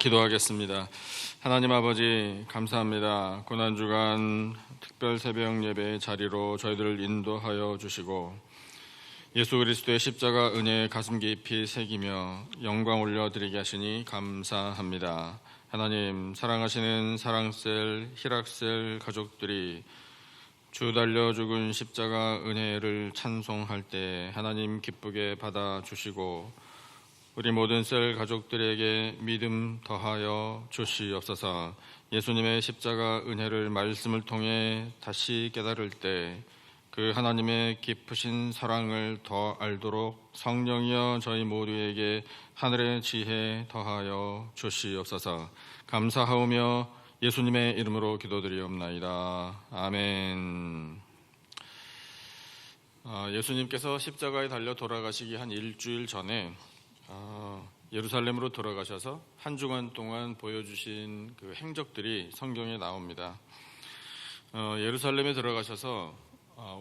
기도하겠습니다. 하나님 아버지 감사합니다. 고난주간 특별 새벽 예배 자리로 저희들을 인도하여 주시고 예수 그리스도의 십자가 은혜에 가슴 깊이 새기며 영광 올려드리게 하시니 감사합니다. 하나님, 사랑하시는 사랑셀, 희락셀 가족들이 주 달려 죽은 십자가 은혜를 찬송할 때 하나님 기쁘게 받아주시고 우리 모든 셀 가족들에게 믿음 더하여 주시옵소서. 예수님의 십자가 은혜를 말씀을 통해 다시 깨달을 때 그 하나님의 깊으신 사랑을 더 알도록 성령이여 저희 모두에게 하늘의 지혜 더하여 주시옵소서. 감사하오며 예수님의 이름으로 기도드리옵나이다. 아멘. 예수님께서 십자가에 달려 돌아가시기 한 일주일 전에 예루살렘으로 돌아가셔서 한 주간 동안 보여주신 그 행적들이 성경에 나옵니다. 예루살렘에 들어가셔서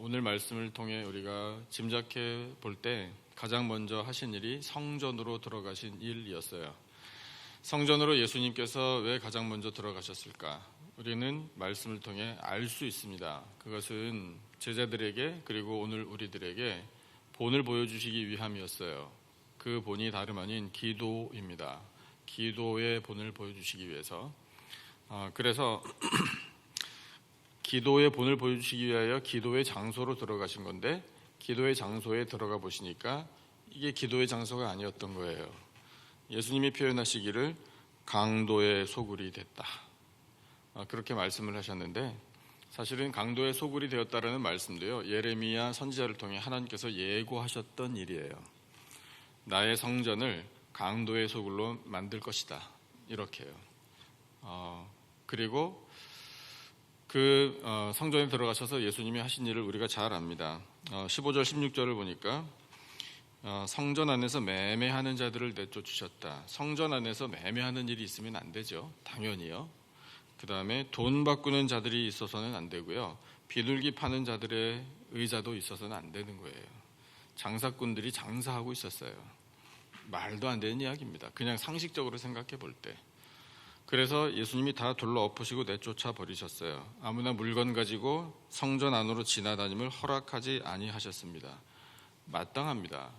오늘 말씀을 통해 우리가 짐작해 볼 때 가장 먼저 하신 일이 성전으로 들어가신 일이었어요. 성전으로 예수님께서 왜 가장 먼저 들어가셨을까? 우리는 말씀을 통해 알 수 있습니다. 그것은 제자들에게 그리고 오늘 우리들에게 본을 보여주시기 위함이었어요. 그 본이 다름 아닌 기도입니다. 기도의 본을 보여주시기 위해서. 그래서 기도의 본을 보여주시기 위하여 기도의 장소로 들어가신 건데 기도의 장소에 들어가 보시니까 이게 기도의 장소가 아니었던 거예요. 예수님이 표현하시기를 강도의 소굴이 됐다. 그렇게 말씀을 하셨는데 사실은 강도의 소굴이 되었다라는 말씀도요. 예레미야 선지자를 통해 하나님께서 예고하셨던 일이에요. 나의 성전을 강도의 소굴로 만들 것이다. 이렇게요. 그리고 그 성전에 들어가셔서 예수님이 하신 일을 우리가 잘 압니다. 15절 16절을 보니까 성전 안에서 매매하는 자들을 내쫓으셨다. 성전 안에서 매매하는 일이 있으면 안 되죠. 당연히요. 그 다음에 돈 바꾸는 자들이 있어서는 안 되고요. 비둘기 파는 자들의 의자도 있어서는 안 되는 거예요. 장사꾼들이 장사하고 있었어요. 말도 안 되는 이야기입니다. 그냥 상식적으로 생각해 볼 때. 그래서 예수님이 다 둘러 엎으시고 내쫓아 버리셨어요. 아무나 물건 가지고 성전 안으로 지나다님을 허락하지 아니하셨습니다. 마땅합니다.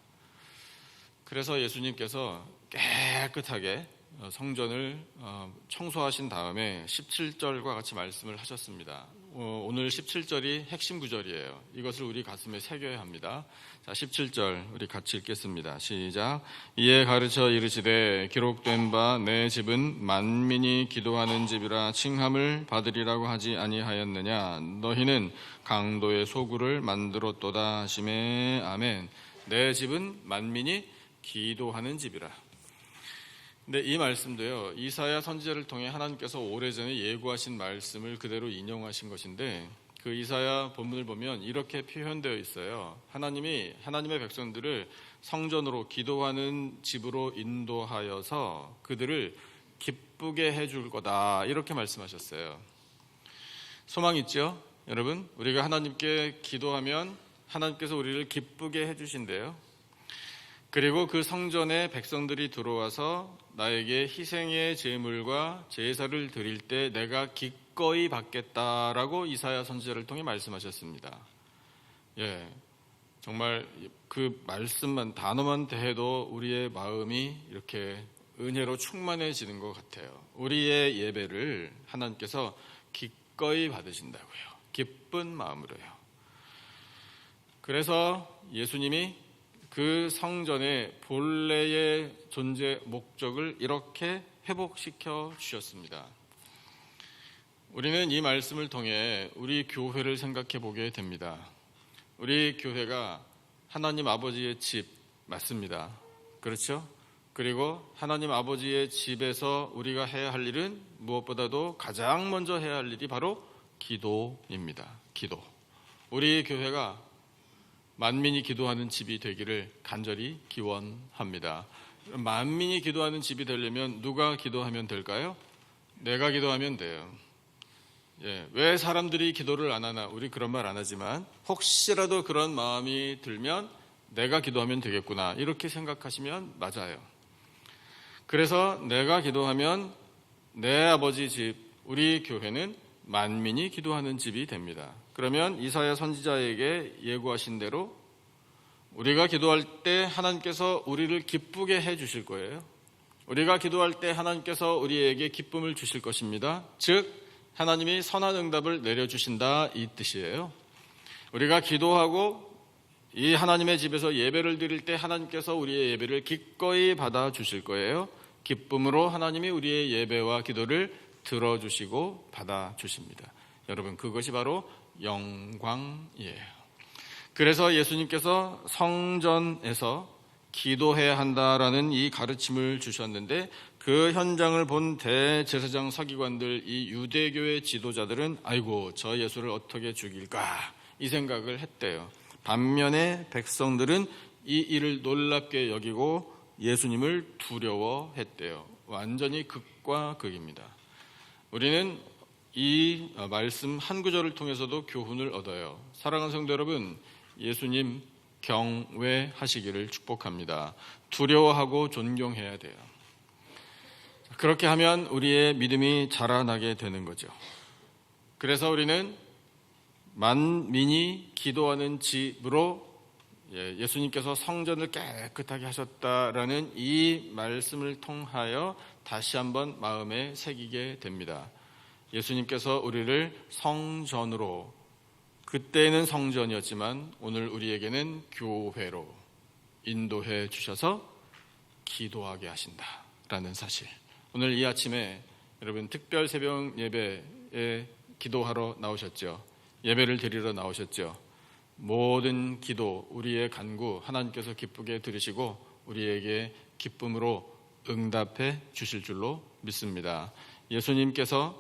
그래서 예수님께서 깨끗하게 성전을 청소하신 다음에 17절과 같이 말씀을 하셨습니다. 오늘 17절이 핵심 구절이에요. 이것을 우리 가슴에 새겨야 합니다. 자, 17절 우리 같이 읽겠습니다. 시작. 이에 가르쳐 이르시되 기록된 바 내 집은 만민이 기도하는 집이라 칭함을 받으리라고 하지 아니하였느냐. 너희는 강도의 소굴을 만들었도다 하시매. 아멘. 내 집은 만민이 기도하는 집이라. 근데 이 말씀도요, 이사야 선지자를 통해 하나님께서 오래전에 예고하신 말씀을 그대로 인용하신 것인데 그 이사야 본문을 보면 이렇게 표현되어 있어요. 하나님이 하나님의 백성들을 성전으로 기도하는 집으로 인도하여서 그들을 기쁘게 해줄 거다. 이렇게 말씀하셨어요. 소망 있죠? 여러분, 우리가 하나님께 기도하면 하나님께서 우리를 기쁘게 해주신대요. 그리고 그 성전에 백성들이 들어와서 나에게 희생의 제물과 제사를 드릴 때 내가 기꺼이 받겠다라고 이사야 선지자를 통해 말씀하셨습니다. 예, 정말 그 말씀만 단어만 대해도 우리의 마음이 이렇게 은혜로 충만해지는 것 같아요. 우리의 예배를 하나님께서 기꺼이 받으신다고요. 기쁜 마음으로요. 그래서 예수님이 그 성전의 본래의 존재 목적을 이렇게 회복시켜 주셨습니다. 우리는 이 말씀을 통해 우리 교회를 생각해 보게 됩니다. 우리 교회가 하나님 아버지의 집 맞습니다. 그렇죠? 그리고 하나님 아버지의 집에서 우리가 해야 할 일은 무엇보다도 가장 먼저 해야 할 일이 바로 기도입니다. 기도. 우리 교회가 만민이 기도하는 집이 되기를 간절히 기원합니다. 만민이 기도하는 집이 되려면 누가 기도하면 될까요? 내가 기도하면 돼요. 예, 왜 사람들이 기도를 안 하나? 우리 그런 말 안 하지만 혹시라도 그런 마음이 들면 내가 기도하면 되겠구나 이렇게 생각하시면 맞아요. 그래서 내가 기도하면 내 아버지 집, 우리 교회는 만민이 기도하는 집이 됩니다. 그러면 이사야 선지자에게 예고하신 대로 우리가 기도할 때 하나님께서 우리를 기쁘게 해 주실 거예요. 우리가 기도할 때 하나님께서 우리에게 기쁨을 주실 것입니다. 즉 하나님이 선한 응답을 내려주신다, 이 뜻이에요. 우리가 기도하고 이 하나님의 집에서 예배를 드릴 때 하나님께서 우리의 예배를 기꺼이 받아주실 거예요. 기쁨으로 하나님이 우리의 예배와 기도를 들어주시고 받아주십니다. 여러분, 그것이 바로 영광이에요. 그래서 예수님께서 성전에서 기도해야 한다라는 이 가르침을 주셨는데, 그 현장을 본 대제사장 서기관들, 이 유대교의 지도자들은 아이고 저 예수를 어떻게 죽일까 이 생각을 했대요. 반면에 백성들은 이 일을 놀랍게 여기고 예수님을 두려워했대요. 완전히 극과 극입니다. 우리는 이 말씀 한 구절을 통해서도 교훈을 얻어요. 사랑하는 성도 여러분, 예수님 경외하시기를 축복합니다. 두려워하고 존경해야 돼요. 그렇게 하면 우리의 믿음이 자라나게 되는 거죠. 그래서 우리는 만민이 기도하는 집으로 예수님께서 성전을 깨끗하게 하셨다라는 이 말씀을 통하여 다시 한번 마음에 새기게 됩니다. 예수님께서 우리를 성전으로, 그때는 성전이었지만 오늘 우리에게는 교회로 인도해 주셔서 기도하게 하신다라는 사실. 오늘 이 아침에 여러분 특별 새벽 예배에 기도하러 나오셨죠. 예배를 드리러 나오셨죠. 모든 기도, 우리의 간구 하나님께서 기쁘게 들으시고 우리에게 기쁨으로 응답해 주실 줄로 믿습니다. 예수님께서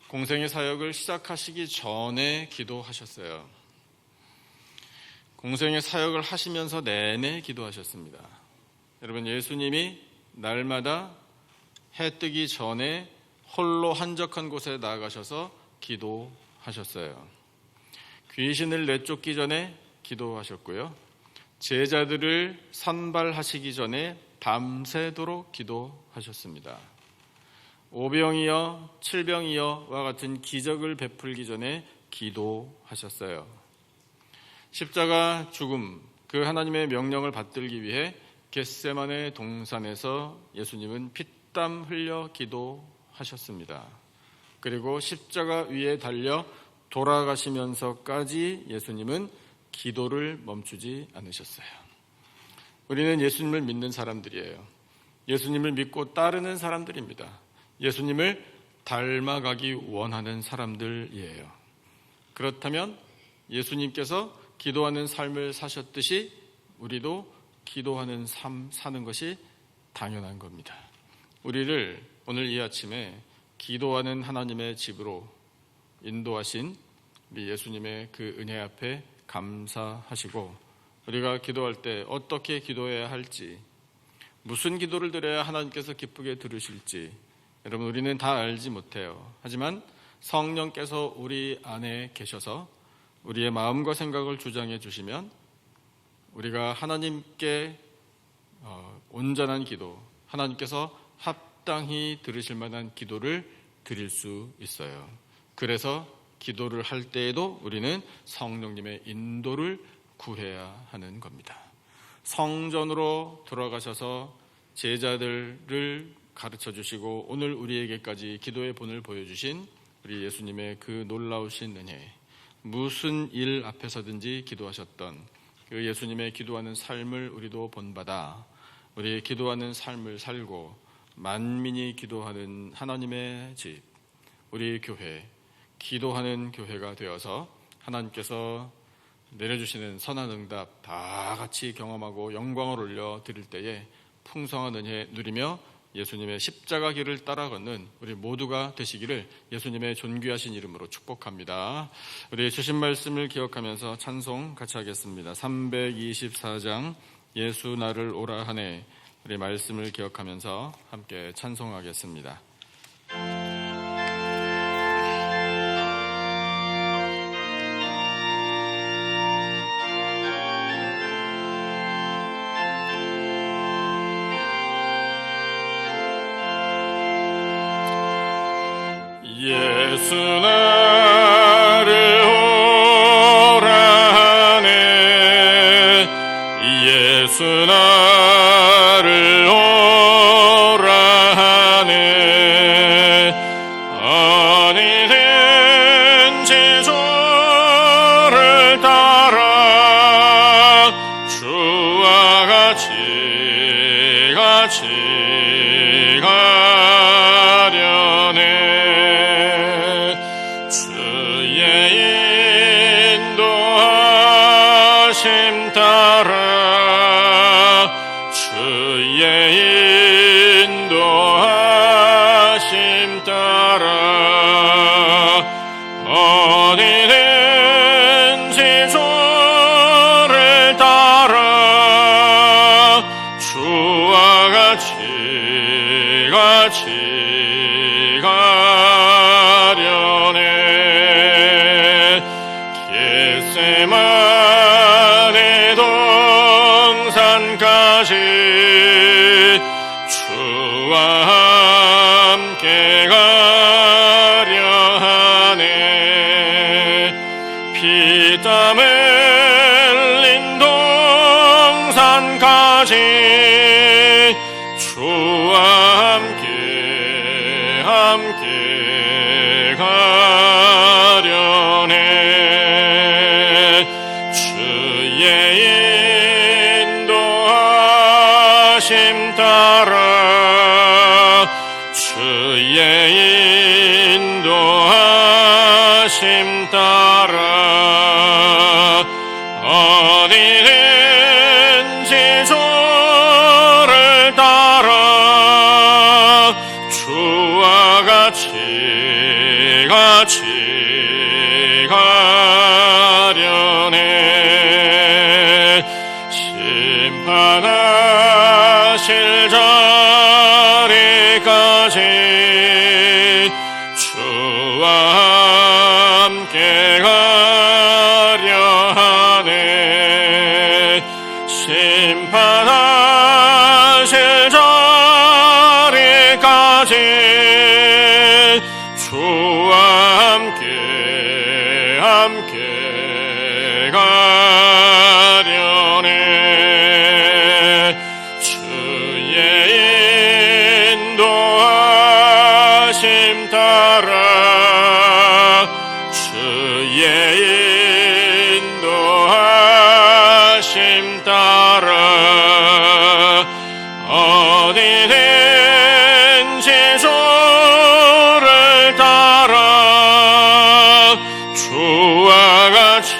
공생의 사역을 시작하시기 전에 기도하셨어요. 공생의 사역을 하시면서 내내 기도하셨습니다. 여러분, 예수님이 날마다 해 뜨기 전에 홀로 한적한 곳에 나아가셔서 기도하셨어요. 귀신을 내쫓기 전에 기도하셨고요. 제자들을 선발하시기 전에 밤새도록 기도하셨습니다. 오병이어, 칠병이어와 같은 기적을 베풀기 전에 기도하셨어요. 십자가 죽음, 그 하나님의 명령을 받들기 위해 겟세마네 동산에서 예수님은 피땀 흘려 기도하셨습니다. 그리고 십자가 위에 달려 돌아가시면서까지 예수님은 기도를 멈추지 않으셨어요. 우리는 예수님을 믿는 사람들이에요. 예수님을 믿고 따르는 사람들입니다. 예수님을 닮아가기 원하는 사람들이에요. 그렇다면 예수님께서 기도하는 삶을 사셨듯이 우리도 기도하는 삶 사는 것이 당연한 겁니다. 우리를 오늘 이 아침에 기도하는 하나님의 집으로 인도하신 우리 예수님의 그 은혜 앞에 감사하시고, 우리가 기도할 때 어떻게 기도해야 할지, 무슨 기도를 드려야 하나님께서 기쁘게 들으실지 여러분 우리는 다 알지 못해요. 하지만 성령께서 우리 안에 계셔서 우리의 마음과 생각을 주장해 주시면 우리가 하나님께 온전한 기도, 하나님께서 합당히 들으실 만한 기도를 드릴 수 있어요. 그래서 기도를 할 때에도 우리는 성령님의 인도를 구해야 하는 겁니다. 성전으로 들어가셔서 제자들을 가르쳐 주시고 오늘 우리에게까지 기도의 본을 보여주신 우리 예수님의 그 놀라우신 은혜, 무슨 일 앞에서든지 기도하셨던 그 예수님의 기도하는 삶을 우리도 본받아 우리의 기도하는 삶을 살고 만민이 기도하는 하나님의 집, 우리 교회, 기도하는 교회가 되어서 하나님께서 내려주시는 선한 응답 다 같이 경험하고 영광을 올려 드릴 때에 풍성한 은혜 누리며 예수님의 십자가 길을 따라 걷는 우리 모두가 되시기를 예수님의 존귀하신 이름으로 축복합니다. 우리 주신 말씀을 기억하면서 찬송 같이 하겠습니다. 324장 예수 나를 오라 하네, 우리 말씀을 기억하면서 함께 찬송하겠습니다. 예수 나를 오라 하네. 예수 나를 오라 하네. 어디든지 주를 따라 주와 같이 가려네. 주의 인도하심 따라 주의 인도하심 따라 어디든지 주를 따라 주와 같이 가려네. 겟세마네 동산까지 주와 함께 가려 하네. 피땀 흘린 동산까지 주와 함께 가려네. 주의 인도하심 따라 주의 인도하심 따라 어디든지 주를 따라 주와 같이 가려네. 심판하실 자리까지 주와 함께 가려 하네. 심판하실 자리까지 주와 함께 가려네. 주의 인도하심 따라 주의 인도하심 따라 어디든지 주를 따라 주와 같이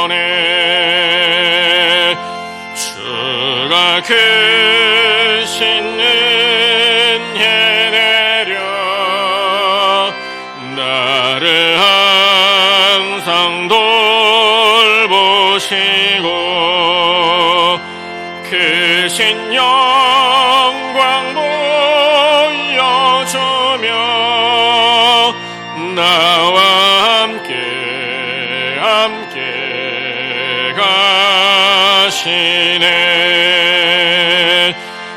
가려네. 주가 크신 은혜 내려 나를 항상 돌보시고 크신 영광 보여주며 나와 함께 가시네.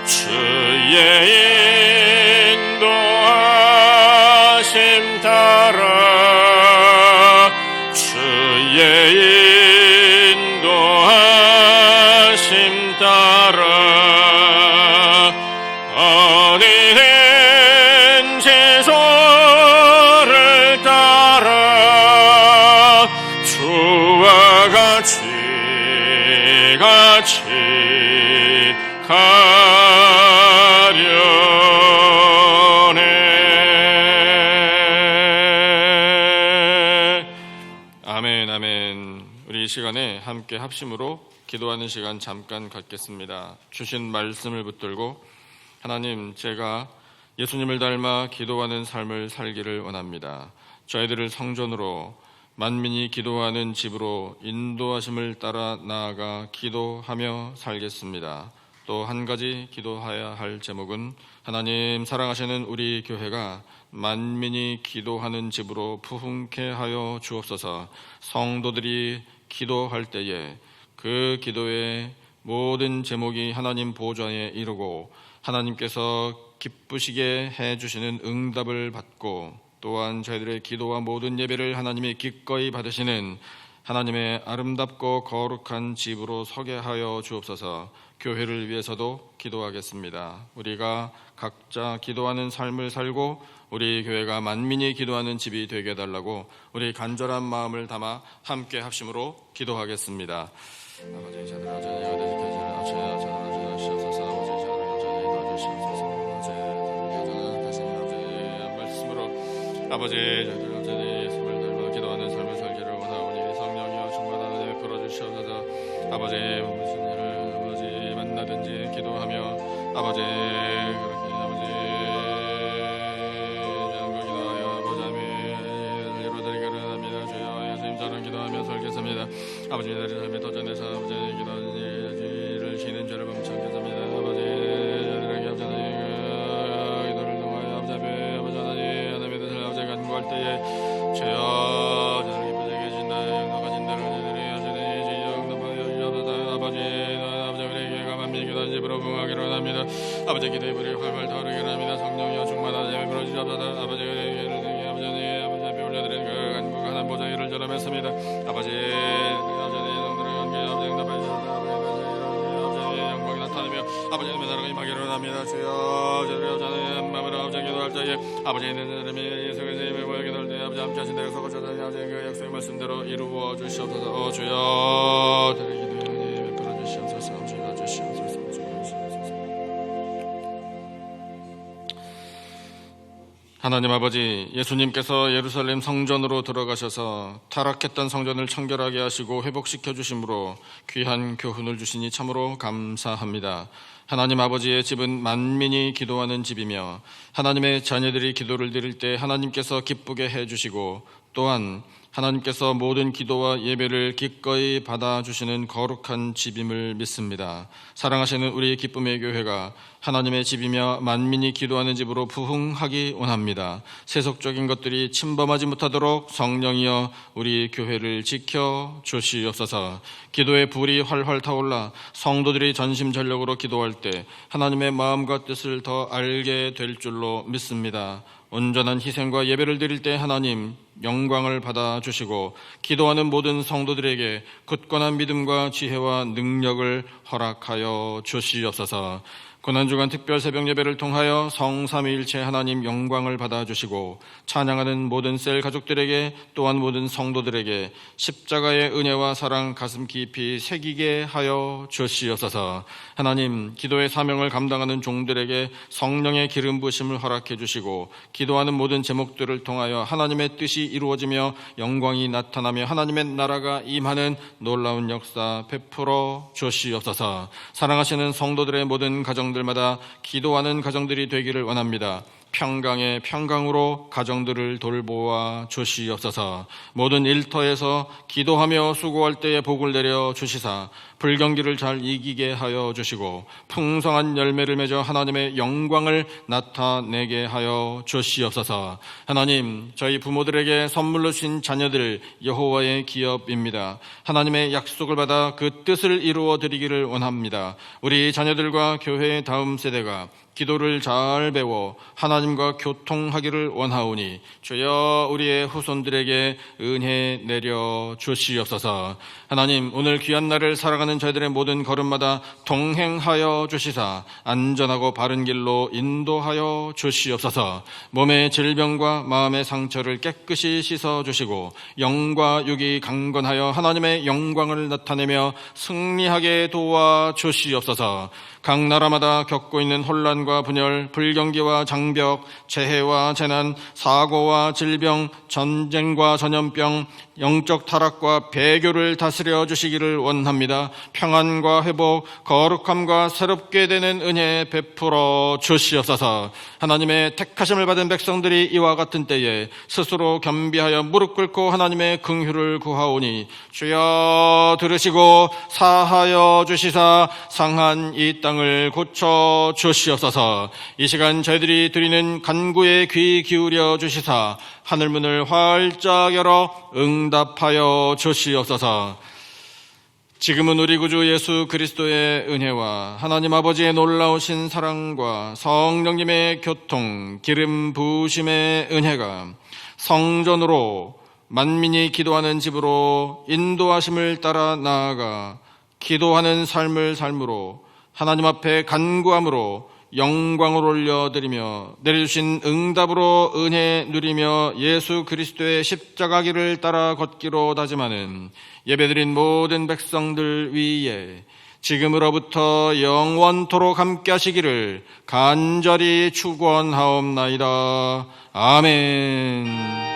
주의 인도하심 따라 주의 인도하심 따라 어디든지 주를 따라 주와 같이 가려네. 아멘, 아멘. 우리 이 시간에 함께 합심으로 기도하는 시간 잠깐 갖겠습니다. 주신 말씀을 붙들고 하나님, 제가 예수님을 닮아 기도하는 삶을 살기를 원합니다. 저희들을 성전으로 만민이 기도하는 집으로 인도하심을 따라 나아가 기도하며 살겠습니다. 또 한 가지 기도해야 할 제목은 하나님 사랑하시는 우리 교회가 만민이 기도하는 집으로 부흥케 하여 주옵소서. 성도들이 기도할 때에 그 기도의 모든 제목이 하나님 보좌에 이르고 하나님께서 기쁘시게 해주시는 응답을 받고 또한 저희들의 기도와 모든 예배를 하나님이 기꺼이 받으시는 하나님의 아름답고 거룩한 집으로 서게 하여 주옵소서. 교회를 위해서도 기도하겠습니다. 우리가 각자 기도하는 삶을 살고 우리 교회가 만민이 기도하는 집이 되게 해달라고 우리 간절한 마음을 담아 함께 합심으로 기도하겠습니다. 아버지 자들 여전히 주시옵소서. 아버지 자들 여전히 도와주시옵소서. 아버지 저희들 여전히 예수를 닮아 기도하는 삶을 살기를 원하오니 성령이여 충만한 은혜 베풀어 주시옵소서. 아버지 무슨 일을 아버지 만나든지 기도하며 아버지 그렇게 아버지 자는 기도하여 아버지 아멘 이루어드리기를 합니다. 주여 예수님 저는 기도하며 살겠습니다. 아버지 내리 삶에 도전해서 아버지 기도하는 일을 쉬는 죄를 범창겠습니다. 아버지 저들에게 아버지 간구할 때에 주여 저를 기쁘게 계신다 영광하신 대로 저들이 하시니 주여 응답하여 주옵소서. 아버지 우리에게 만민이 기도하는 집으로 부응하기를 원합니다. 아버지 기도의 불이 활활 타오르기를 합니다. 성령이여 충만한 예배 베풀어 주옵소서. 아버지 우리에게 아버지 앞에 올려드린 그 간구가 보좌기를 전함했습니다. 아버지 여전히 성들의 연기 아버지 응답하여 주옵소서. 아버지 영광이 나타나며 아버지의 나라가 임하기를 원합니다. 주여 저를 여전히 마음으로 아버지 기도할 때에 아버지 있는 사람이 예수 그리스도의 모여 기도할 때 아버지 함께 하신 대로 서거쳐서 아버지 그 약속의 말씀대로 이루어 주시옵소서. 주여 저를 기도에 베풀어 주시옵소서. 주여 주시옵소서. 하나님 아버지, 예수님께서 예루살렘 성전으로 들어가셔서 타락했던 성전을 청결하게 하시고 회복시켜 주심으로 귀한 교훈을 주시니 참으로 감사합니다. 하나님 아버지의 집은 만민이 기도하는 집이며 하나님의 자녀들이 기도를 드릴 때 하나님께서 기쁘게 해주시고 또한 하나님께서 모든 기도와 예배를 기꺼이 받아주시는 거룩한 집임을 믿습니다. 사랑하시는 우리 기쁨의 교회가 하나님의 집이며 만민이 기도하는 집으로 부흥하기 원합니다. 세속적인 것들이 침범하지 못하도록 성령이여 우리 교회를 지켜 주시옵소서. 기도의 불이 활활 타올라 성도들이 전심전력으로 기도할 때 하나님의 마음과 뜻을 더 알게 될 줄로 믿습니다. 온전한 희생과 예배를 드릴 때 하나님 영광을 받아주시고 기도하는 모든 성도들에게 굳건한 믿음과 지혜와 능력을 허락하여 주시옵소서. 고난주간 특별 새벽 예배를 통하여 성삼위일체 하나님 영광을 받아주시고 찬양하는 모든 셀 가족들에게 또한 모든 성도들에게 십자가의 은혜와 사랑 가슴 깊이 새기게 하여 주시옵소서. 하나님 기도의 사명을 감당하는 종들에게 성령의 기름 부으심을 허락해 주시고 기도하는 모든 제목들을 통하여 하나님의 뜻이 이루어지며 영광이 나타나며 하나님의 나라가 임하는 놀라운 역사 베풀어 주시옵소서. 사랑하시는 성도들의 모든 가정들마다 기도하는 가정들이 되기를 원합니다. 평강의 평강으로 가정들을 돌보아 주시옵소서. 모든 일터에서 기도하며 수고할 때에 복을 내려 주시사 불경기를 잘 이기게 하여 주시고 풍성한 열매를 맺어 하나님의 영광을 나타내게 하여 주시옵소서. 하나님, 저희 부모들에게 선물로 주신 자녀들 여호와의 기업입니다. 하나님의 약속을 받아 그 뜻을 이루어 드리기를 원합니다. 우리 자녀들과 교회의 다음 세대가 기도를 잘 배워 하나님과 교통하기를 원하오니 주여 우리의 후손들에게 은혜 내려 주시옵소서. 하나님, 오늘 귀한 날을 살아가는 저희들의 모든 걸음마다 동행하여 주시사 안전하고 바른 길로 인도하여 주시옵소서. 몸의 질병과 마음의 상처를 깨끗이 씻어주시고 영과 육이 강건하여 하나님의 영광을 나타내며 승리하게 도와 주시옵소서. 각 나라마다 겪고 있는 혼란과 분열, 불경기와 장벽, 재해와 재난, 사고와 질병, 전쟁과 전염병, 영적 타락과 배교를 다스려 주시기를 원합니다. 평안과 회복, 거룩함과 새롭게 되는 은혜 베풀어 주시옵소서. 하나님의 택하심을 받은 백성들이 이와 같은 때에 스스로 겸비하여 무릎 꿇고 하나님의 긍휼을 구하오니 주여 들으시고 사하여 주시사 상한 이 땅을 고쳐 주시옵소서. 이 시간 저희들이 드리는 간구에 귀 기울여 주시사 하늘문을 활짝 열어 응답하여 주시옵소서. 지금은 우리 구주 예수 그리스도의 은혜와 하나님 아버지의 놀라우신 사랑과 성령님의 교통, 기름 부으심의 은혜가 성전으로 만민이 기도하는 집으로 인도하심을 따라 나아가 기도하는 삶을 삶으로 하나님 앞에 간구함으로 영광을 올려드리며 내려주신 응답으로 은혜 누리며 예수 그리스도의 십자가 길을 따라 걷기로 다짐하는 예배드린 모든 백성들 위에 지금으로부터 영원토록 함께 하시기를 간절히 축원하옵나이다. 아멘.